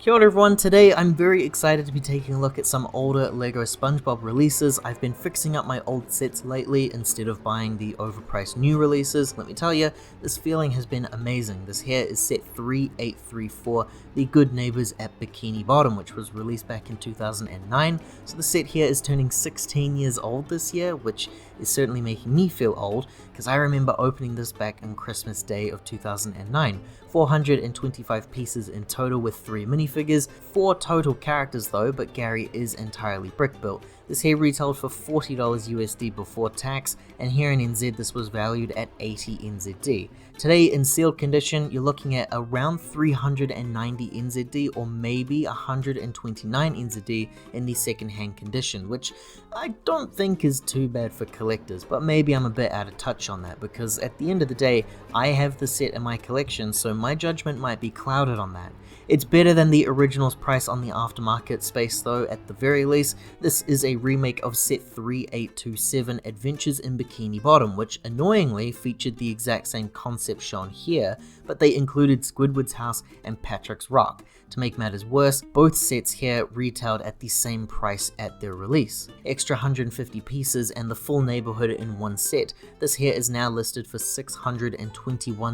Kia ora everyone, today I'm very excited to be taking a look at some older LEGO SpongeBob releases. I've been fixing up my old sets lately instead of buying the overpriced new releases. Let me tell you, this feeling has been amazing. This here is set 3834, the Good Neighbours at Bikini Bottom, which was released back in 2009. So the set here is turning 16 years old this year, which is certainly making me feel old, because I remember opening this back on Christmas Day of 2009. 425 pieces in total with 3 minifigures, 4 total characters though, but Gary is entirely brick built. This here retailed for $40 USD before tax, and here in NZ this was valued at 80 NZD. Today in sealed condition you're looking at around 390 NZD or maybe 129 NZD in the second hand condition, which I don't think is too bad for collectors, but maybe I'm a bit out of touch on that because at the end of the day I have the set in my collection, so my judgment might be clouded on that. It's better than the original's price on the aftermarket space though, at the very least. This is a remake of set 3827 Adventures in Bikini Bottom, which annoyingly featured the exact same concept shown here, but they included Squidward's house and Patrick's rock. To make matters worse, both sets here retailed at the same price at their release. Extra 150 pieces and the full neighborhood in one set. This here is now listed for $621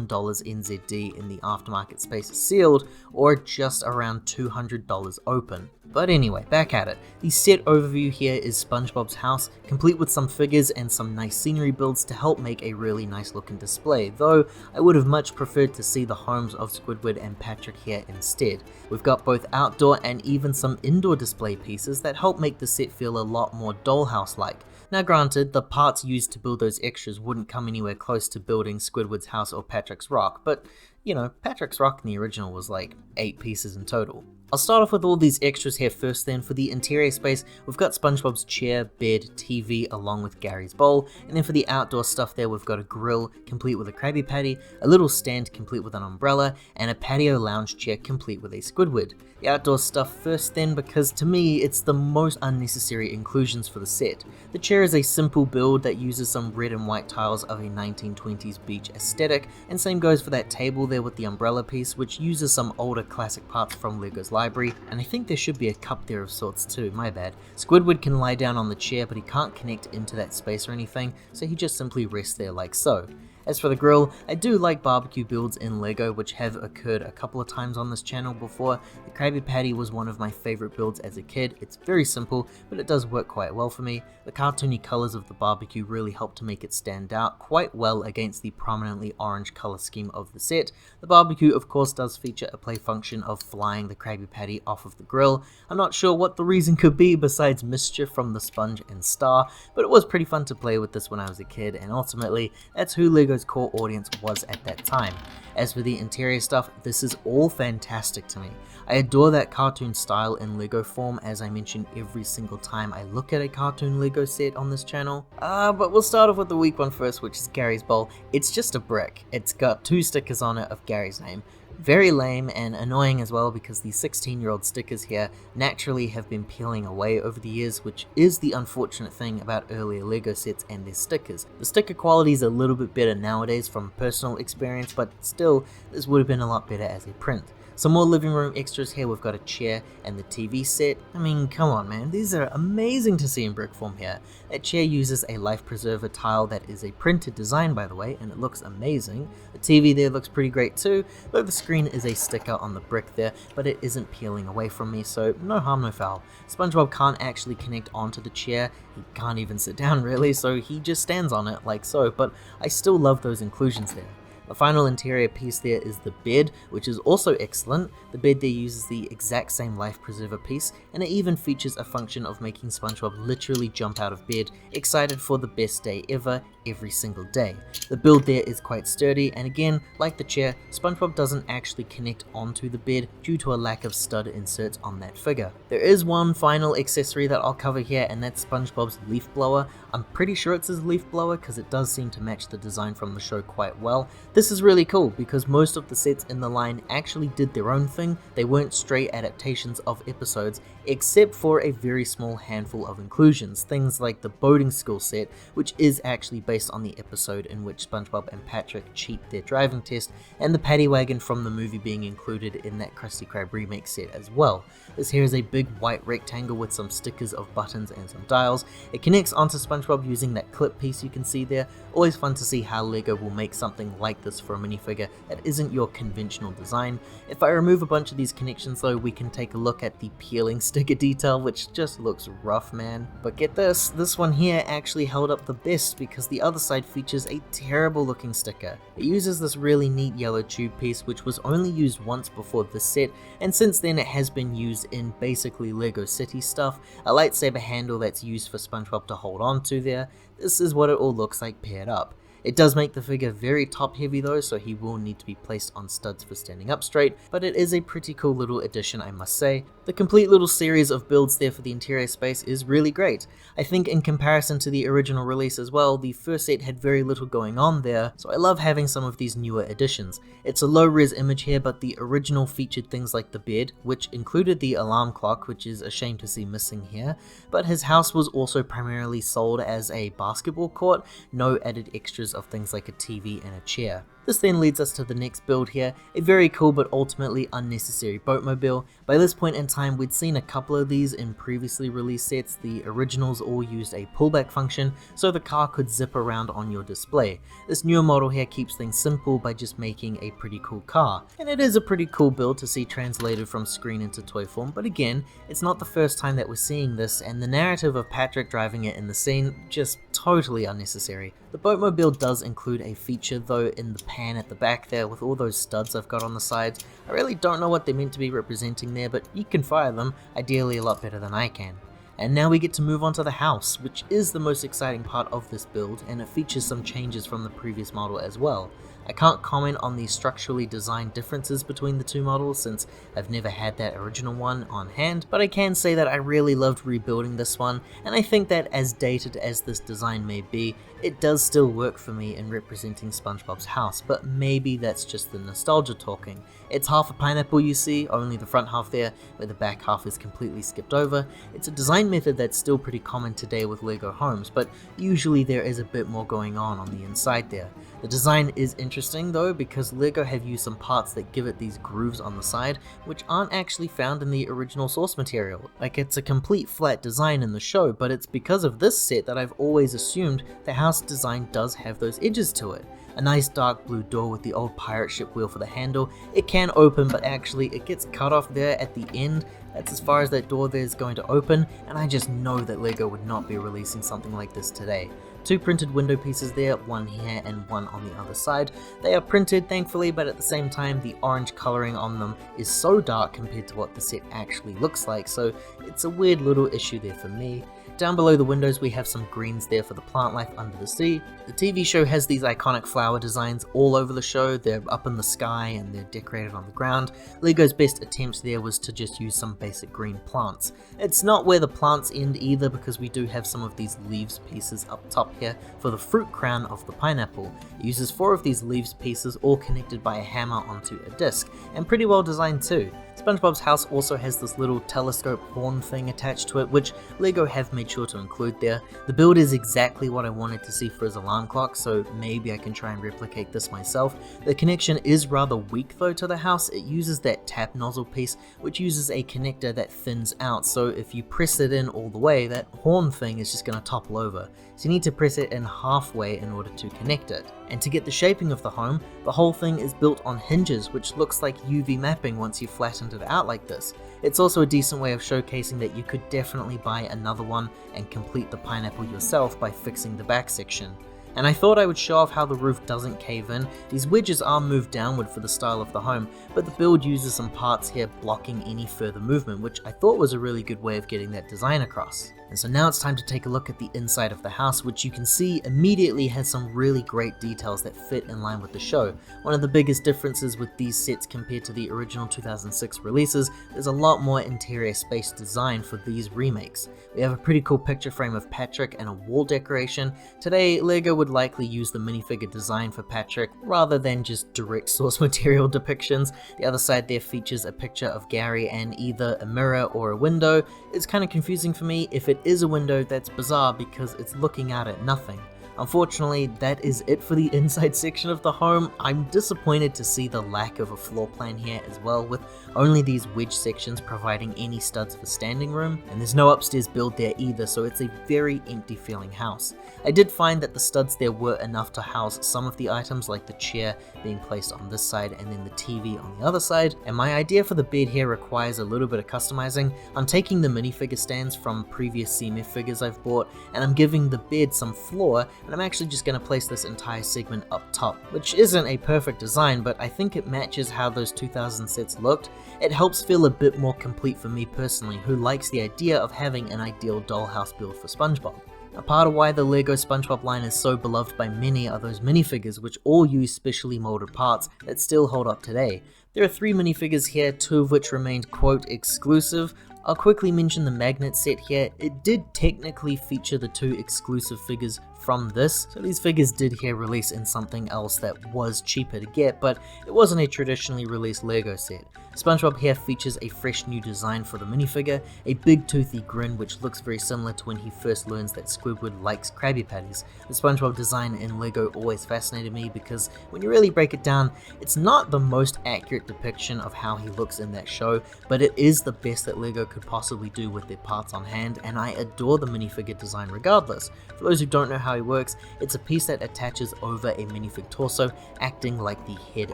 NZD in the aftermarket space sealed, or just around $200 open. But anyway, back at it. The set overview here is SpongeBob's house, complete with some figures and some nice scenery builds to help make a really nice looking display, though I would have much preferred to see the homes of Squidward and Patrick here instead. We've got both outdoor and even some indoor display pieces that help make the set feel a lot more dollhouse-like. Now granted, the parts used to build those extras wouldn't come anywhere close to building Squidward's house or Patrick's rock, but you know, Patrick's rock in the original was like 8 pieces in total. I'll start off with all these extras here first then. For the interior space, we've got SpongeBob's chair, bed, TV along with Gary's bowl, and then for the outdoor stuff there we've got a grill complete with a Krabby Patty, a little stand complete with an umbrella, and a patio lounge chair complete with a Squidward. The outdoor stuff first then, because to me it's the most unnecessary inclusions for the set. The chair is a simple build that uses some red and white tiles of a 1920s beach aesthetic, and same goes for that table there with the umbrella piece, which uses some older classic parts from LEGO's library, and I think there should be a cup there of sorts too, my bad. Squidward can lie down on the chair, but he can't connect into that space or anything, so he just simply rests there like so. As for the grill, I do like barbecue builds in LEGO, which have occurred a couple of times on this channel before. The Krabby Patty was one of my favorite builds as a kid. It's very simple, but it does work quite well for me. The cartoony colors of the barbecue really help to make it stand out quite well against the prominently orange color scheme of the set. The barbecue of course does feature a play function of flying the Krabby Patty off of the grill. I'm not sure what the reason could be besides mischief from the sponge and star, but it was pretty fun to play with this when I was a kid, and ultimately that's who LEGO's core audience was at that time. As for the interior stuff, this is all fantastic to me. I adore that cartoon style in LEGO form, as I mention every single time I look at a cartoon LEGO set on this channel. But we'll start off with the weak one first, which is Gary's bowl. It's just a brick. It's got 2 stickers on it of Gary's name. Very lame and annoying as well, because the 16-year-old stickers here naturally have been peeling away over the years, which is the unfortunate thing about earlier LEGO sets and their stickers. The sticker quality is a little bit better nowadays from personal experience, but still, this would have been a lot better as a print. Some more living room extras here. We've got a chair and the TV set. I mean, come on man, these are amazing to see in brick form here. That chair uses a life preserver tile that is a printed design by the way, and it looks amazing. The TV there looks pretty great too, though the screen is a sticker on the brick there, but it isn't peeling away from me, so no harm no foul. SpongeBob can't actually connect onto the chair, he can't even sit down really, so he just stands on it like so, but I still love those inclusions there. The final interior piece there is the bed, which is also excellent. The bed there uses the exact same life preserver piece, and it even features a function of making SpongeBob literally jump out of bed, excited for the best day ever, every single day. The build there is quite sturdy, and again, like the chair, SpongeBob doesn't actually connect onto the bed due to a lack of stud inserts on that figure. There is one final accessory that I'll cover here, and that's SpongeBob's leaf blower. I'm pretty sure it's his leaf blower because it does seem to match the design from the show quite well. This is really cool because most of the sets in the line actually did their own thing. They weren't straight adaptations of episodes, except for a very small handful of inclusions, things like the boating school set, which is actually based on the episode in which SpongeBob and Patrick cheat their driving test, and the paddy wagon from the movie being included in that Krusty Krab remake set as well. This here is a big white rectangle with some stickers of buttons and some dials. It connects onto SpongeBob using that clip piece you can see there. Always fun to see how LEGO will make something like this for a minifigure that isn't your conventional design. If I remove a bunch of these connections though, we can take a look at the peeling sticker detail, which just looks rough, man. But get this one here actually held up the best because the other side features a terrible looking sticker. It uses this really neat yellow tube piece which was only used once before this set, and since then it has been used in basically LEGO City stuff, a lightsaber handle that's used for SpongeBob to hold on to there. This is what it all looks like paired up. It does make the figure very top heavy though, so he will need to be placed on studs for standing up straight, but it is a pretty cool little addition, I must say. The complete little series of builds there for the interior space is really great. I think in comparison to the original release as well, the first set had very little going on there, so I love having some of these newer additions. It's a low res image here, but the original featured things like the bed, which included the alarm clock, which is a shame to see missing here, but his house was also primarily sold as a basketball court, no added extras of things like a TV and a chair. This then leads us to the next build here, a very cool but ultimately unnecessary Boatmobile. By this point in time, we'd seen a couple of these in previously released sets. The originals all used a pullback function, so the car could zip around on your display. This newer model here keeps things simple by just making a pretty cool car. And it is a pretty cool build to see translated from screen into toy form, but again, it's not the first time that we're seeing this, and the narrative of Patrick driving it in the scene, just totally unnecessary. The Boatmobile does include a feature though in the pan at the back there with all those studs I've got on the sides. I really don't know what they're meant to be representing there, but you can fire them, ideally a lot better than I can. And now we get to move on to the house, which is the most exciting part of this build, and it features some changes from the previous model as well. I can't comment on the structurally designed differences between the two models since I've never had that original one on hand, but I can say that I really loved rebuilding this one, and I think that as dated as this design may be, it does still work for me in representing SpongeBob's house, but maybe that's just the nostalgia talking. It's half a pineapple you see, only the front half there, where the back half is completely skipped over. It's a design method that's still pretty common today with LEGO homes, but usually there is a bit more going on the inside there. The design is interesting though because LEGO have used some parts that give it these grooves on the side, which aren't actually found in the original source material. Like, it's a complete flat design in the show, but it's because of this set that I've always assumed the house design does have those edges to it. A nice dark blue door with the old pirate ship wheel for the handle. It can open, but actually it gets cut off there at the end. That's as far as that door there is going to open, and I just know that LEGO would not be releasing something like this today. Two printed window pieces there, one here and one on the other side. They are printed thankfully, but at the same time the orange coloring on them is so dark compared to what the set actually looks like, so it's a weird little issue there for me. Down below the windows we have some greens there for the plant life under the sea. The TV show has these iconic flower designs all over the show. They're up in the sky and they're decorated on the ground. LEGO's best attempt there was to just use some basic green plants. It's not where the plants end either because we do have some of these leaves pieces up top here for the fruit crown of the pineapple. It uses 4 of these leaves pieces all connected by a hammer onto a disc, and pretty well designed too. SpongeBob's house also has this little telescope horn thing attached to it, which LEGO have made sure to include there. The build is exactly what I wanted to see for his alarm clock, so maybe I can try and replicate this myself. The connection is rather weak though to the house. It uses that tap nozzle piece, which uses a connector that thins out, so if you press it in all the way, that horn thing is just going to topple over. So you need to press it in halfway in order to connect it. And to get the shaping of the home, the whole thing is built on hinges, which looks like UV mapping once you flattened it out like this. It's also a decent way of showcasing that you could definitely buy another one and complete the pineapple yourself by fixing the back section. And I thought I would show off how the roof doesn't cave in. These wedges are moved downward for the style of the home, but the build uses some parts here blocking any further movement, which I thought was a really good way of getting that design across. And so now it's time to take a look at the inside of the house, which you can see immediately has some really great details that fit in line with the show. One of the biggest differences with these sets compared to the original 2006 releases is a lot more interior space design for these remakes. We have a pretty cool picture frame of Patrick and a wall decoration. Today, LEGO would would likely use the minifigure design for Patrick rather than just direct source material depictions. The other side there features a picture of Gary and either a mirror or a window. It's kind of confusing for me. If it is a window, that's bizarre because it's looking out at nothing. Unfortunately, that is it for the inside section of the home. I'm disappointed to see the lack of a floor plan here as well, with only these wedge sections providing any studs for standing room, and there's no upstairs build there either, so it's a very empty feeling house. I did find that the studs there were enough to house some of the items, like the chair being placed on this side and then the TV on the other side, and my idea for the bed here requires a little bit of customizing. I'm taking the minifigure stands from previous CMF figures I've bought, and I'm giving the bed some floor, and I'm actually just going to place this entire segment up top, which isn't a perfect design, but I think it matches how those 2000 sets looked. It helps feel a bit more complete for me personally, who likes the idea of having an ideal dollhouse build for SpongeBob. A part of why the LEGO SpongeBob line is so beloved by many are those minifigures, which all use specially molded parts that still hold up today. There are 3 minifigures here, 2 of which remained quote exclusive. I'll quickly mention the magnet set here. It did technically feature the 2 exclusive figures from this, so these figures did here release in something else that was cheaper to get, but it wasn't a traditionally released LEGO set. SpongeBob here features a fresh new design for the minifigure, a big toothy grin which looks very similar to when he first learns that Squidward likes Krabby Patties. The SpongeBob design in LEGO always fascinated me because when you really break it down, it's not the most accurate depiction of how he looks in that show, but it is the best that LEGO could possibly do with their parts on hand, and I adore the minifigure design regardless. For those who don't know how he works, it's a piece that attaches over a minifig torso, acting like the head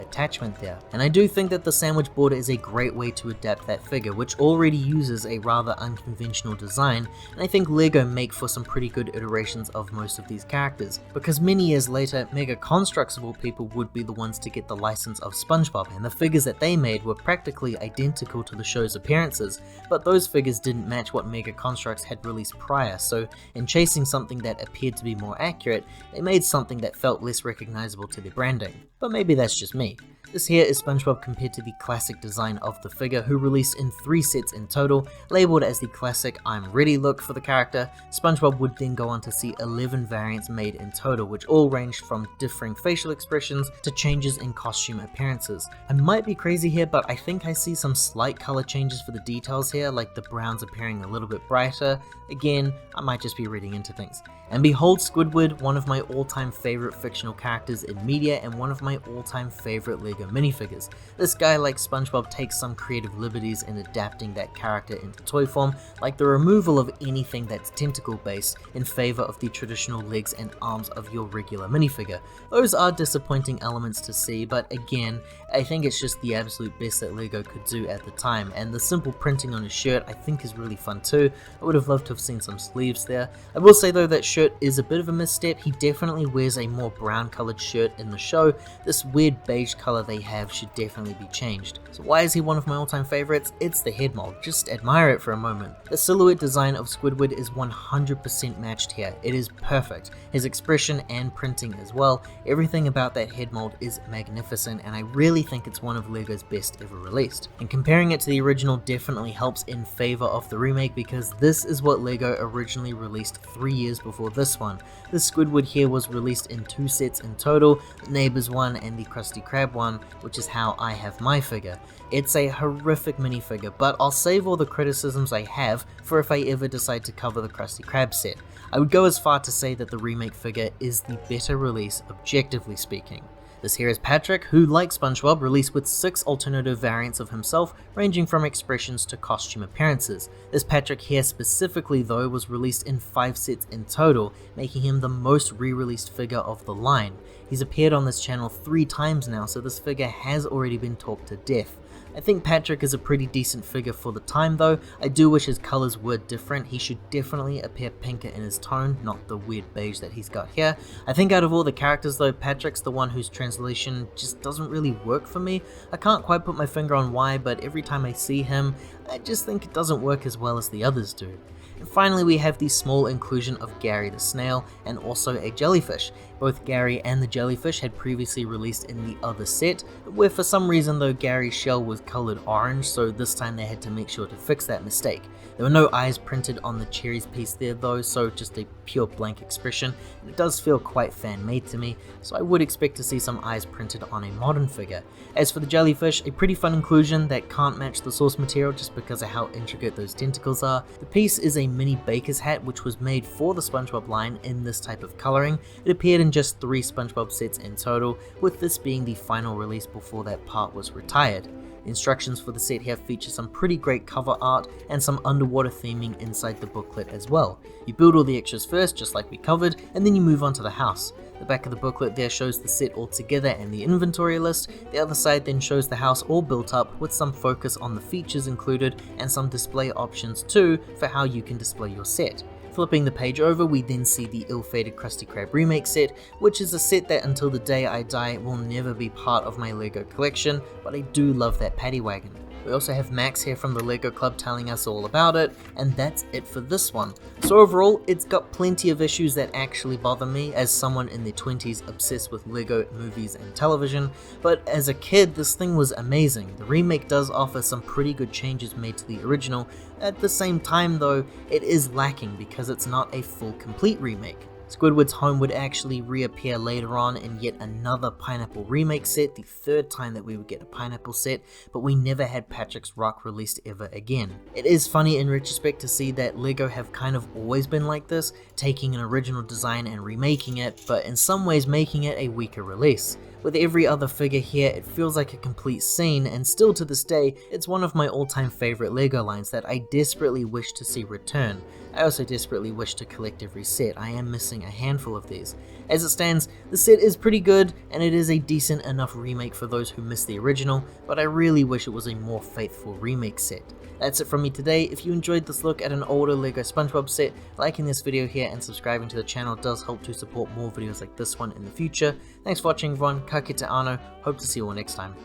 attachment there. And I do think that the sandwich border is a great way to adapt that figure, which already uses a rather unconventional design, and I think LEGO make for some pretty good iterations of most of these characters, because many years later, Mega Constructs of all people would be the ones to get the license of SpongeBob, and the figures that they made were practically identical to the show's appearances, but those figures didn't match what Mega Constructs had released prior, so in chasing something that appeared to be more accurate, they made something that felt less recognizable to their branding. But maybe that's just me. This here is SpongeBob compared to the classic design of the figure, who released in 3 sets in total, labeled as the classic I'm ready look for the character. SpongeBob would then go on to see 11 variants made in total, which all ranged from differing facial expressions to changes in costume appearances. I might be crazy here, but I think I see some slight color changes for the details here, like the browns appearing a little bit brighter. Again, I might just be reading into things. And behold Squidward, one of my all-time favorite fictional characters in media and one of my all-time favorite LEGO minifigures. This guy, like SpongeBob, takes some creative liberties in adapting that character into toy form, like the removal of anything that's tentacle based in favor of the traditional legs and arms of your regular minifigure. Those are disappointing elements to see, but again, I think it's just the absolute best that LEGO could do at the time, and the simple printing on his shirt I think is really fun too. I would have loved to have seen some sleeves there. I will say though that shirt is a bit of a misstep. He definitely wears a more brown colored shirt in the show. This weird beige color they have should definitely be changed. So why is he one of my all-time favorites? It's the head mold. Just admire it for a moment. The silhouette design of Squidward is 100% matched here. It is perfect. His expression and printing as well. Everything about that head mold is magnificent, and I really think it's one of LEGO's best ever released. And comparing it to the original definitely helps in favor of the remake, because this is what LEGO originally released 3 years before this one. This Squidward here was released in 2 sets in total, the Neighbours one and the Krusty Krab one, which is how I have my figure. It's a horrific minifigure, but I'll save all the criticisms I have for if I ever decide to cover the Krusty Krab set. I would go as far to say that the remake figure is the better release, objectively speaking. This here is Patrick, who, like SpongeBob, released with 6 alternative variants of himself, ranging from expressions to costume appearances. This Patrick here specifically, though, was released in 5 sets in total, making him the most re-released figure of the line. He's appeared on this channel 3 times now, so this figure has already been talked to death. I think Patrick is a pretty decent figure for the time though. I do wish his colors were different. He should definitely appear pinker in his tone, not the weird beige that he's got here. I think out of all the characters though, Patrick's the one whose translation just doesn't really work for me. I can't quite put my finger on why, but every time I see him, I just think it doesn't work as well as the others do. And finally, we have the small inclusion of Gary the snail and also a jellyfish. Both Gary and the jellyfish had previously released in the other set, where for some reason though Gary's shell was colored orange, so this time they had to make sure to fix that mistake. There were no eyes printed on the cherries piece there though, so just a pure blank expression, and it does feel quite fan-made to me, so I would expect to see some eyes printed on a modern figure. As for the jellyfish, a pretty fun inclusion that can't match the source material just because of how intricate those tentacles are. The piece is a mini baker's hat which was made for the SpongeBob line in this type of coloring. It appeared in just 3 SpongeBob sets in total, with this being the final release before that part was retired. The instructions for the set here feature some pretty great cover art and some underwater theming inside the booklet as well. You build all the extras first, just like we covered, and then you move on to the house. The back of the booklet there shows the set all together and the inventory list. The other side then shows the house all built up with some focus on the features included and some display options too for how you can display your set. Flipping the page over, we then see the ill-fated Krusty Krab remake set, which is a set that until the day I die will never be part of my LEGO collection, but I do love that paddy wagon. We also have Max here from the LEGO Club telling us all about it, and that's it for this one. So overall, it's got plenty of issues that actually bother me as someone in their 20s obsessed with LEGO movies and television, but as a kid this thing was amazing. The remake does offer some pretty good changes made to the original. At the same time though, it is lacking because it's not a full complete remake. Squidward's home would actually reappear later on in yet another Pineapple remake set, the 3rd time that we would get a Pineapple set, but we never had Patrick's Rock released ever again. It is funny in retrospect to see that LEGO have kind of always been like this, taking an original design and remaking it, but in some ways making it a weaker release. With every other figure here, it feels like a complete scene, and still to this day, it's one of my all-time favorite LEGO lines that I desperately wish to see return. I also desperately wish to collect every set. I am missing a handful of these. As it stands, the set is pretty good, and it is a decent enough remake for those who missed the original, but I really wish it was a more faithful remake set. That's it from me today. If you enjoyed this look at an older LEGO SpongeBob set, liking this video here and subscribing to the channel does help to support more videos like this one in the future. Thanks for watching everyone, ka kite anō, hope to see you all next time.